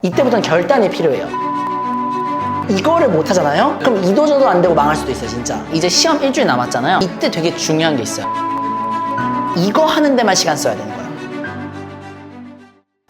이때부터는 결단이 필요해요. 이거를 못 하잖아요? 그럼 이도저도 안 되고 망할 수도 있어요, 진짜. 이제 시험 일주일 남았잖아요. 이때 되게 중요한 게 있어요. 이거 하는 데만 시간 써야 되는 거예요.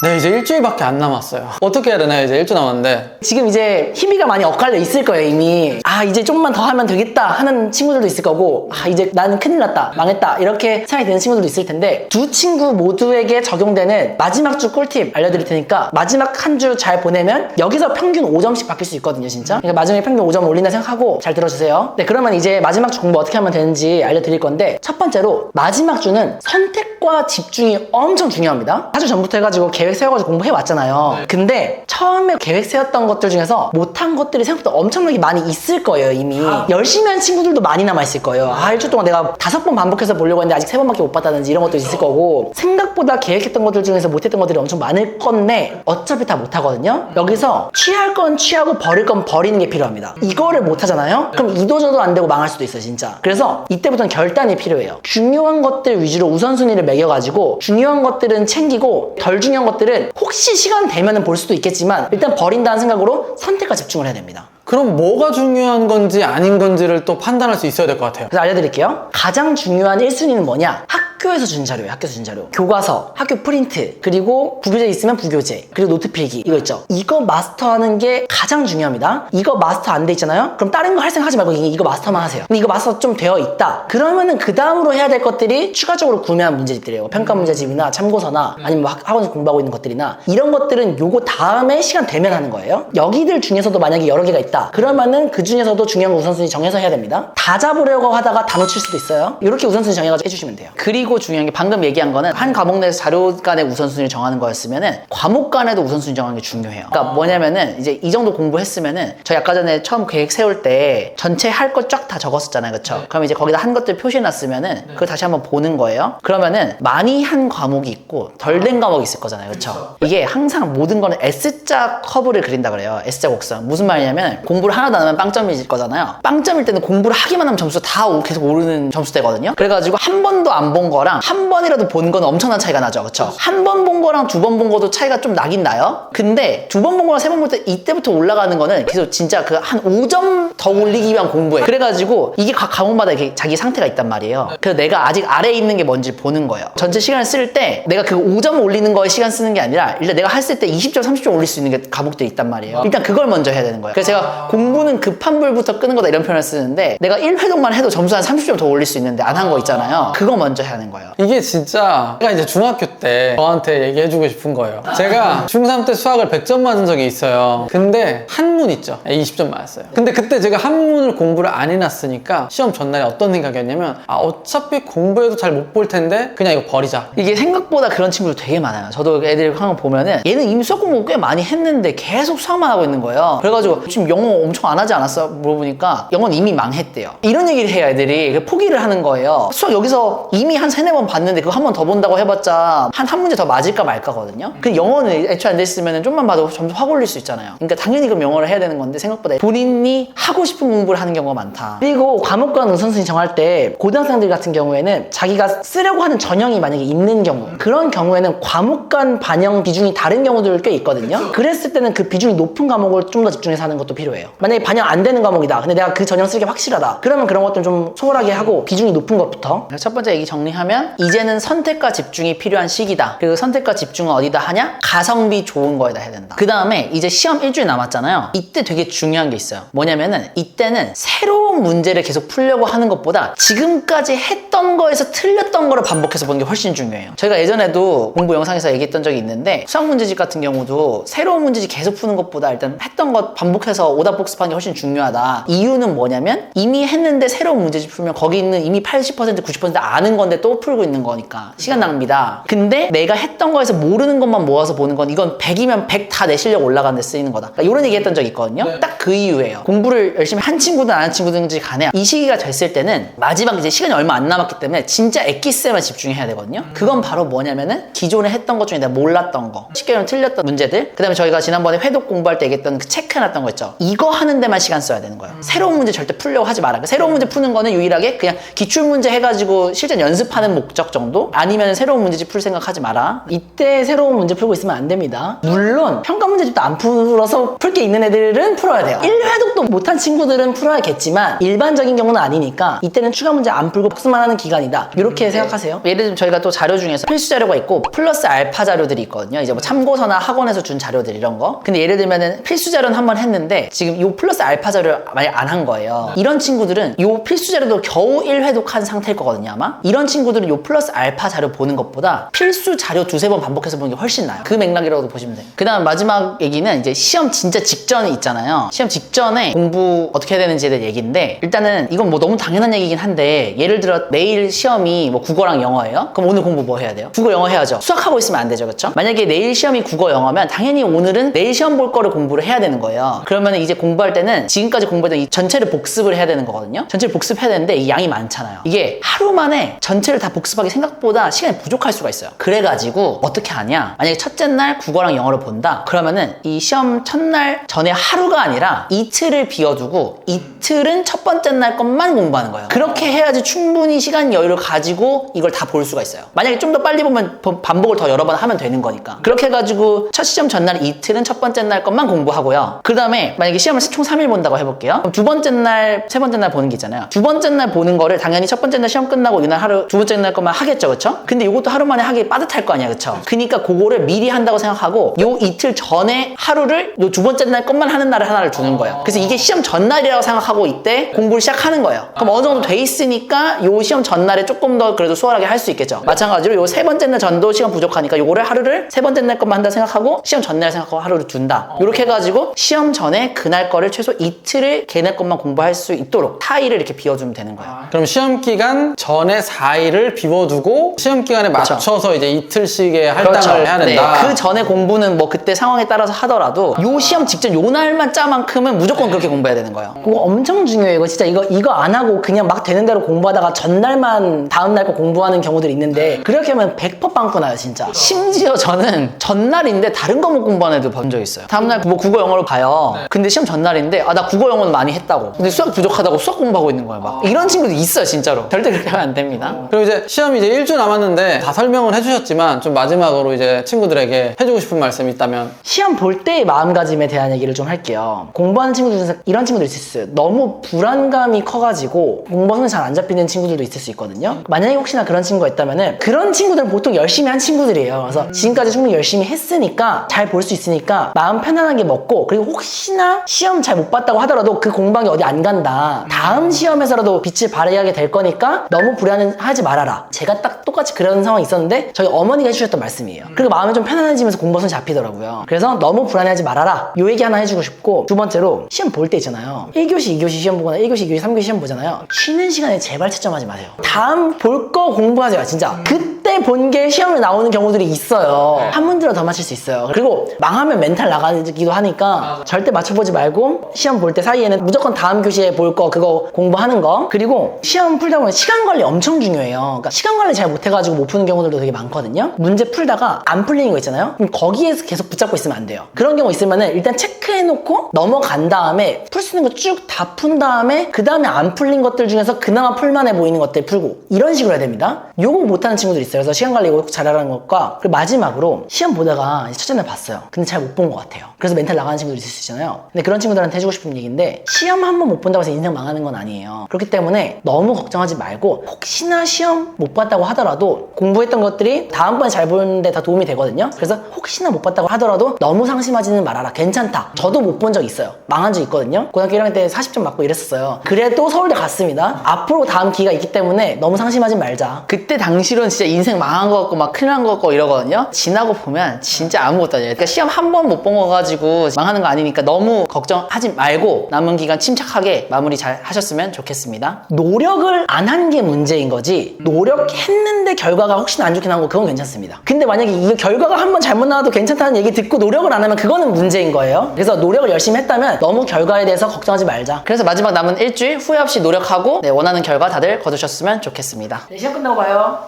네, 이제 일주일밖에 안 남았어요. 어떻게 해야 되나요? 이제 일주일 남았는데. 지금 이제 희비가 많이 엇갈려 있을 거예요, 이미. 아, 이제 좀만 더 하면 되겠다 하는 친구들도 있을 거고, 아, 이제 나는 큰일 났다, 망했다, 이렇게 생각이 드는 친구들도 있을 텐데, 두 친구 모두에게 적용되는 마지막 주 꿀팁 알려드릴 테니까, 마지막 한 주 잘 보내면 여기서 평균 5점씩 바뀔 수 있거든요, 진짜. 그러니까 마지막에 평균 5점 올린다 생각하고 잘 들어주세요. 네, 그러면 이제 마지막 주 공부 어떻게 하면 되는지 알려드릴 건데, 첫 번째로 마지막 주는 선택과 집중이 엄청 중요합니다. 4주 전부터 해가지고 계획 세워가지고 공부해왔잖아요. 근데 처음에 계획 세웠던 것들 중에서 못한 것들이 생각보다 엄청나게 많이 있을 거예요, 이미. 열심히 한 친구들도 많이 남아있을 거예요. 아, 일주일 동안 내가 5번 반복해서 보려고 했는데 아직 3번밖에 못 봤다든지 이런 것도 있을 거고, 생각보다 계획했던 것들 중에서 못했던 것들이 엄청 많을 건데 어차피 다 못하거든요. 여기서 취할 건 취하고 버릴 건 버리는 게 필요합니다. 이거를 못하잖아요? 그럼 이도저도 안 되고 망할 수도 있어요, 진짜. 그래서 이때부터는 결단이 필요해요. 중요한 것들 위주로 우선순위를 매겨가지고 중요한 것들은 챙기고 덜 중요한 것들은 혹시 시간 되면은 볼 수도 있겠지만 일단 버린다는 생각으로 선택과 집중을 해야 됩니다. 그럼 뭐가 중요한 건지 아닌 건지를 또 판단할 수 있어야 될 것 같아요. 그래서 알려드릴게요. 가장 중요한 1순위는 뭐냐? 학교에서 준 자료예요. 학교에서 준 자료. 교과서, 학교 프린트, 그리고 부교재 있으면 부교재, 그리고 노트 필기, 이거 있죠. 이거 마스터하는 게 가장 중요합니다. 이거 마스터 안 돼 있잖아요? 그럼 다른 거 할 생각 하지 말고 이거 마스터만 하세요. 근데 이거 마스터 좀 되어 있다. 그러면은 그 다음으로 해야 될 것들이 추가적으로 구매한 문제집들이에요. 평가 문제집이나 참고서나 아니면 뭐 학원에서 공부하고 있는 것들이나, 이런 것들은 요거 다음에 시간 되면 하는 거예요. 여기들 중에서도 만약에 여러 개가 있다. 그러면은 그 중에서도 중요한 거 우선순위 정해서 해야 됩니다. 다 잡으려고 하다가 다 놓칠 수도 있어요. 이렇게 우선순위 정해가지고 해주시면 돼요. 그리고 중요한 게 방금 얘기한 거는 한 과목 내에서 자료 간의 우선순위를 정하는 거였으면은 과목 간에도 우선순위 정하는 게 중요해요. 그러니까 뭐냐면은 이제 이 정도 공부했으면은 저희 아까 전에 처음 계획 세울 때 전체 할 것 쫙 다 적었었잖아요, 그쵸? 그럼 이제 거기다 한 것들 표시해놨으면은 그걸 다시 한번 보는 거예요. 그러면은 많이 한 과목이 있고 덜 된 과목이 있을 거잖아요, 그쵸? 이게 항상 모든 거는 S자 커브를 그린다 그래요. S자 곡선. 무슨 말이냐면 공부를 하나도 안 하면 빵점일 거잖아요. 빵점일 때는 공부를 하기만 하면 점수가 다 계속 오르는 점수대거든요. 그래가지고 한 번도 안 본 거랑 한 번이라도 본 거는 엄청난 차이가 나죠, 그쵸? 한 번 본 거랑 두 번 본 거도 차이가 좀 나긴 나요. 근데 두 번 본 거랑 세 번 볼 때 이때부터 올라가는 거는 계속 진짜 그 한 5점 더 올리기 위한 공부예요. 그래가지고 이게 각 과목마다 이렇게 자기 상태가 있단 말이에요. 그래서 내가 아직 아래에 있는 게 뭔지 보는 거예요. 전체 시간을 쓸 때 내가 그 5점 올리는 거에 시간 쓰는 게 아니라 일단 내가 했을 때 20점, 30점 올릴 수 있는 게 과목들이 있단 말이에요. 일단 그걸 먼저 해야 되는 거예요. 그래서 제가 공부는 급한 불부터 끄는 거다 이런 표현을 쓰는데, 내가 1회독만 해도 점수 한 30점 더 올릴 수 있는데 안 한 거 있잖아요. 그거 먼저 해야 하는 거예요. 이게 진짜 제가 이제 중학교 때 저한테 얘기해주고 싶은 거예요. 제가 중3 때 수학을 100점 맞은 적이 있어요. 근데 한문 있죠? 20점 맞았어요. 근데 그때 제가 한문을 공부를 안 해놨으니까 시험 전날에 어떤 생각이었냐면, 아, 어차피 공부해도 잘 못 볼 텐데 그냥 이거 버리자. 이게 생각보다 그런 친구들 되게 많아요. 저도 애들 한번 보면은 얘는 이미 수학 공부 꽤 많이 했는데 계속 수학만 하고 있는 거예요. 그래가지고 지금 영어 엄청 안 하지 않았어? 물어보니까 영어는 이미 망했대요. 이런 얘기를 해요, 애들이. 포기를 하는 거예요. 수학 여기서 이미 한 3-4번 봤는데 그거 한 번 더 본다고 해봤자 한 문제 더 맞을까 말까거든요. 근데 영어는 애초에 안 됐으면 좀만 봐도 점수 확 올릴 수 있잖아요. 그러니까 당연히 그럼 영어를 해야 되는 건데 생각보다 본인이 하고 싶은 공부를 하는 경우가 많다. 그리고 과목 간 우선순위 정할 때 고등학생들 같은 경우에는 자기가 쓰려고 하는 전형이 만약에 있는 경우, 그런 경우에는 과목 간 반영 비중이 다른 경우들 꽤 있거든요. 그랬을 때는 그 비중이 높은 과목을 좀 더 집중해서 하는 것도 필요해요. 만약에 반영 안 되는 과목이다. 근데 내가 그 전형 쓰기 확실하다. 그러면 그런 것들 좀 소홀하게 하고 비중이 높은 것부터. 첫 번째 얘기 정리하면, 이제는 선택과 집중이 필요한 시기다. 그리고 선택과 집중은 어디다 하냐? 가성비 좋은 거에다 해야 된다. 그 다음에 이제 시험 일주일 남았잖아요. 이때 되게 중요한 게 있어요. 뭐냐면은 이때는 새로운 문제를 계속 풀려고 하는 것보다 지금까지 했던 거에서 틀렸던 거를 반복해서 보는 게 훨씬 중요해요. 저희가 예전에도 공부 영상에서 얘기했던 적이 있는데, 수학 문제집 같은 경우도 새로운 문제집 계속 푸는 것보다 일단 했던 것 반복해서 오답 복습하는 게 훨씬 중요하다. 이유는 뭐냐면 이미 했는데 새로운 문제집 풀면 거기 있는 이미 80% 90% 아는 건데 또 풀고 있는 거니까 시간 낭비다. 근데 내가 했던 거에서 모르는 것만 모아서 보는 건, 이건 100이면 100 다 내 실력 올라가는 데 쓰이는 거다. 그러니까 이런 얘기 했던 적이 있거든요. 딱 그 이유예요. 공부를 열심히 한 친구든 안 한 친구든지 간에 이 시기가 됐을 때는 마지막 이제 시간이 얼마 안 남았기 때문에 진짜 엑기스에만 집중해야 되거든요. 그건 바로 뭐냐면은 기존에 했던 것 중에 내가 몰랐던 거, 쉽게 말하면 틀렸던 문제들, 그 다음에 저희가 지난번에 회독 공부할 때 얘기했던 그 체크해놨던 거 있죠. 이거 하는 데만 시간 써야 되는 거예요. 새로운 문제 절대 풀려고 하지 마라. 새로운 문제 푸는 거는 유일하게 그냥 기출문제 해가지고 실전 연습하는 하는 목적 정도? 아니면 새로운 문제집 풀 생각하지 마라. 이때 새로운 문제 풀고 있으면 안 됩니다. 물론 평가 문제집도 안 풀어서 풀 게 있는 애들은 풀어야 돼요. 1회독도 못한 친구들은 풀어야겠지만 일반적인 경우는 아니니까 이때는 추가 문제 안 풀고 복습만 하는 기간이다. 이렇게 생각하세요. 예를 들면 저희가 또 자료 중에서 필수 자료가 있고 플러스 알파 자료들이 있거든요. 이제 뭐 참고서나 학원에서 준 자료들 이런 거. 근데 예를 들면은 필수 자료는 한번 했는데 지금 요 플러스 알파 자료를 만약 안 한 거예요. 이런 친구들은 요 필수 자료도 겨우 1회독 한 상태일 거거든요, 아마. 이런 친구들은 요 플러스 알파 자료 보는 것보다 필수 자료 두세 번 반복해서 보는 게 훨씬 나아요. 그 맥락이라고 보시면 돼요. 그 다음 마지막 얘기는 이제 시험 진짜 직전이 있잖아요. 시험 직전에 공부 어떻게 해야 되는지에 대한 얘기인데 일단은 이건 뭐 너무 당연한 얘기긴 한데 예를 들어 내일 시험이 뭐 국어랑 영어예요? 그럼 오늘 공부 뭐 해야 돼요? 국어 영어 해야죠. 수학하고 있으면 안 되죠, 그렇죠? 만약에 내일 시험이 국어 영어면 당연히 오늘은 내일 시험 볼 거를 공부를 해야 되는 거예요. 그러면 이제 공부할 때는 지금까지 공부했던 이 전체를 복습을 해야 되는 거거든요. 전체를 복습해야 되는데 이 양이 많잖아요. 이게 하루 만에 전체를 다 복습하기 생각보다 시간이 부족할 수가 있어요. 그래가지고 어떻게 하냐? 만약에 첫째 날 국어랑 영어를 본다? 그러면은 이 시험 첫날 전에 하루가 아니라 이틀을 비워두고 이틀은 첫 번째 날 것만 공부하는 거예요. 그렇게 해야지 충분히 시간 여유를 가지고 이걸 다 볼 수가 있어요. 만약에 좀 더 빨리 보면 반복을 더 여러 번 하면 되는 거니까. 그렇게 해가지고 첫 시험 전날 이틀은 첫 번째 날 것만 공부하고요. 그 다음에 만약에 시험을 총 3일 본다고 해볼게요. 그럼 두 번째 날, 세 번째 날 보는 게 있잖아요. 두 번째 날 보는 거를 당연히 첫 번째 날 시험 끝나고 이날 하루, 두 번째 날 것만 하겠죠, 그쵸? 근데 이것도 하루 만에 하기 빠듯할 거 아니야, 그쵸? 그니까 그거를 미리 한다고 생각하고 요 이틀 전에 하루를 요 두 번째 날 것만 하는 날을 하나를 두는 거예요. 그래서 이게 시험 전날이라고 생각하고 이때 공부를 시작하는 거예요. 그럼 어느 정도 돼 있으니까 요 시험 전날에 조금 더 그래도 수월하게 할 수 있겠죠. 마찬가지로 요 세 번째 날 전도 시간 부족하니까 요거를 하루를 세 번째 날 것만 한다 생각하고 시험 전날 생각하고 하루를 둔다. 이렇게 해가지고 시험 전에 그날 거를 최소 이틀을 걔네 것만 공부할 수 있도록 4일을 이렇게 비워주면 되는 거예요. 그럼 시험 기간 전에 4일을 비워두고 시험 기간에 맞춰서 이제 이틀씩의 할당을 해야 된다. 네, 그 전에 공부는 뭐 그때 상황에 따라서 하더라도 요 시험 직전 요 날만 짜만큼은 무조건 그렇게 공부해야 되는 거예요. 그거 엄청 중요해요. 이거 진짜 이거 안 하고 그냥 막 되는 대로 공부하다가 전날만 다음 날 거 공부하는 경우들이 있는데 그렇게 하면 100% 빵꾸 나요, 진짜. 심지어 저는 전날인데 다른 과목 공부하는 애도 본 적 있어요. 다음날 뭐 국어 영어를 봐요. 근데 시험 전날인데 나 국어 영어는 많이 했다고. 근데 수학 부족하다고 수학 공부하고 있는 거예요. 막 이런 친구도 있어요, 진짜로. 절대 그렇게 하면 안 됩니다. 그리고 이제 시험이 이제 1주 남았는데 다 설명을 해주셨지만 좀 마지막으로 이제 친구들에게 해주고 싶은 말씀이 있다면. 시험 볼 때의 마음가짐에 대한 얘기를 좀 할게요. 공부하는 친구들 중에서 이런 친구들 있을 수 있어요. 너무 불안감이 커가지고 공부가 손에 잘 안 잡히는 친구들도 있을 수 있거든요. 만약에 혹시나 그런 친구가 있다면은 그런 친구들은 보통 열심히 한 친구들이에요. 그래서 지금까지 충분히 열심히 했으니까 잘 볼 수 있으니까 마음 편안하게 먹고, 그리고 혹시나 시험 잘 못 봤다고 하더라도 그 공방이 어디 안 간다. 다음 시험에서라도 빛을 발휘하게 될 거니까 너무 불안하지 말아라. 제가 딱 똑같이 그런 상황이 있었는데 저희 어머니가 해주셨던 말씀이에요. 그리고 마음이 좀 편안해지면서 공부가 손에 잡히더라고요. 그래서 너무 불안해하지 말아라. 요 얘기 하나 해주고 싶고, 두 번째로 시험 볼 때 있잖아요. 1교시, 2교시 시험 보거나 1교시, 2교시, 3교시 시험 보잖아요. 쉬는 시간에 제발 채점하지 마세요. 다음 볼 거 공부하세요, 진짜. 그때 본 게 시험에 나오는 경우들이 있어요. 한 문제로 더 맞힐 수 있어요. 그리고 망하면 멘탈 나가기도 하니까 절대 맞춰보지 말고 시험 볼 때 사이에는 무조건 다음 교시에 볼 거 그거 공부하는 거. 그리고 시험 풀다 보면 시간 관리 엄청 중요해요. 그러니까 시간 관리 잘 못해가지고 못 푸는 경우들도 되게 많거든요. 문제 풀다가 안 풀리는 거 있잖아요. 그럼 거기에서 계속 붙잡고 있으면 안 돼요. 그런 경우 있으면은 일단 체크해놓고 넘어간 다음에 풀 수 있는 거 쭉 다 푼 다음에 그 다음에 안 풀린 것들 중에서 그나마 풀만해 보이는 것들 풀고, 이런 식으로 해야 됩니다. 요거 못하는 친구들 있어요. 그래서 시간 관리 잘하라는 것과, 그리고 마지막으로 시험 보다가 첫째 날 봤어요. 근데 잘 못 본 것 같아요. 그래서 멘탈 나가는 친구들 있을 수 있잖아요. 근데 그런 친구들한테 해주고 싶은 얘기인데, 시험 한 번 못 본다고 해서 인생 망하는 건 아니에요. 그렇기 때문에 너무 걱정하지 말고, 혹시나 시험 못 봤다고 하더라도 공부했던 것들이 다음번에 잘 보는데 다 도움이 되거든요. 그래서 혹시나 못 봤다고 하더라도 너무 상심하지는 말아라. 괜찮다. 저도 못 본 적 있어요. 망한 적 있거든요. 고등학교 1학년 때 40점 맞고 이랬었어요. 그래도 서울대 갔습니다. 앞으로 다음 기회가 있기 때문에 너무 상심하지 말자. 그때 당시로는 진짜 인생 망한 거 같고 막 큰일 난 거 같고 이러거든요. 지나고 보면 진짜 아무것도 아니에요. 그러니까 시험 한 번 못 본 거 가지고 망하는 거 아니니까 너무 걱정하지 말고 남은 기간 침착하게 마무리 잘 하셨으면 좋겠습니다. 노력을 안 한 게 문제인 거지, 노력했는데 결과가 혹시나 안 좋게 나온 거 그건 괜찮습니다. 근데 만약에 이 결과가 한 번 잘못 나와도 괜찮다는 얘기 듣고 노력을 안 하면 그거는 문제인 거예요. 그래서 노력을 열심히 했다면 너무 결과에 대해서 걱정하지 말자. 그래서 마지막 남은 일주일 후회 없이 노력하고 원하는 결과 다들 거두셨으면 좋겠습니다. 시험 끝나고 봐요.